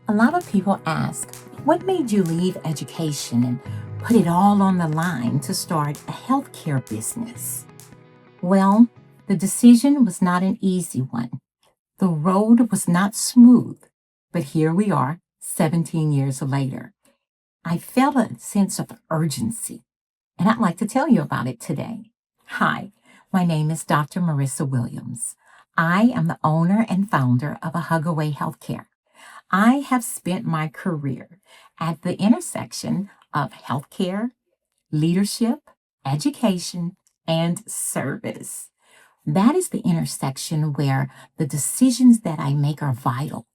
A lot of people ask, what made you leave education and put it all on the line to start a healthcare business? Well, the decision was not an easy one. The road was not smooth, but here we are, 17 years later. I felt a sense of urgency, and I'd like to tell you about it today. Hi, my name is Dr. Marisa Williams. I am the owner and founder of A Hug Away Healthcare. I have spent my career at the intersection of healthcare, leadership, education, and service. That is the intersection where the decisions that I make are vital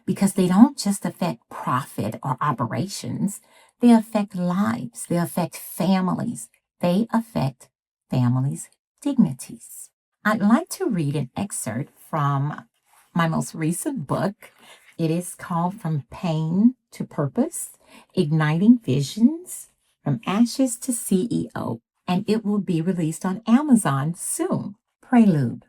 because they don't just affect profit or operations. They affect lives. They affect families. They affect families' dignities. I'd like to read an excerpt from my most recent book. It is called From Pain to Purpose, Igniting Visions from Ashes to CEO, and it will be released on Amazon soon. Prelude,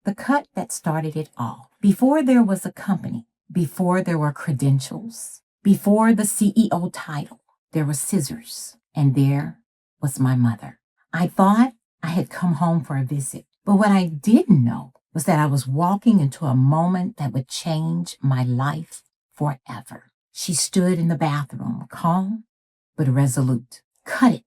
the cut that started it all. Before there was a company, before there were credentials, before the CEO title, there were scissors, and there was my mother. I thought I had come home for a visit, but what I didn't know was that I was walking into a moment that would change my life forever. She stood in the bathroom, calm but resolute. Cut it,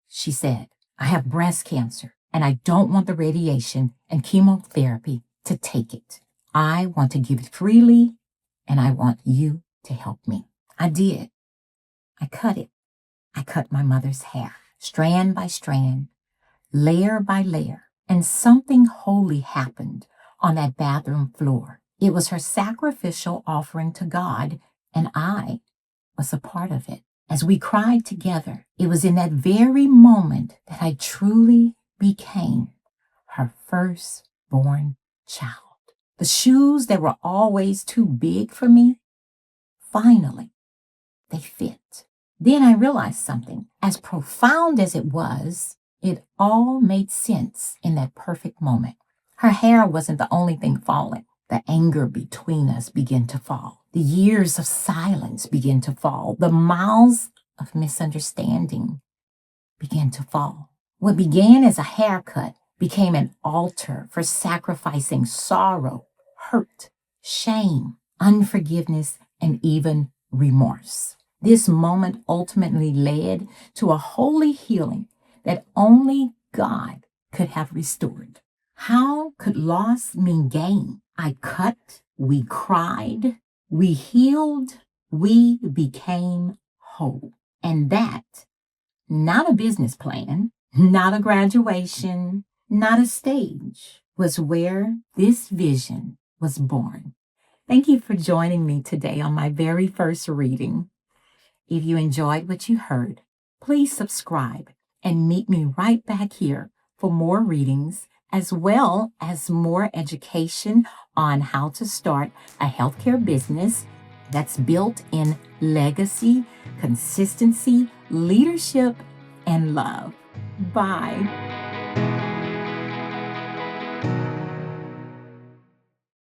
she said. I have breast cancer, and I don't want the radiation and chemotherapy to take it. I want to give it freely, and I want you to help me. I did. I cut it. I cut my mother's hair, strand by strand, layer by layer, and something holy happened on that bathroom floor. It was her sacrificial offering to God, and I was a part of it. As we cried together, it was in that very moment that I truly became her firstborn child. The shoes that were always too big for me, finally, they fit. Then I realized something. As profound as it was, it all made sense in that perfect moment. Her hair wasn't the only thing falling. The anger between us began to fall. The years of silence began to fall. The miles of misunderstanding began to fall. What began as a haircut became an altar for sacrificing sorrow, hurt, shame, unforgiveness, and even remorse. This moment ultimately led to a holy healing that only God could have restored. How could loss mean gain? I cut, we cried, we healed, we became whole. And that, not a business plan, not a graduation, not a stage, was where this vision was born. Thank you for joining me today on my very first reading. If you enjoyed what you heard, please subscribe and meet me right back here for more readings as well as more education on how to start a healthcare business that's built in legacy, consistency, leadership, and love. Bye.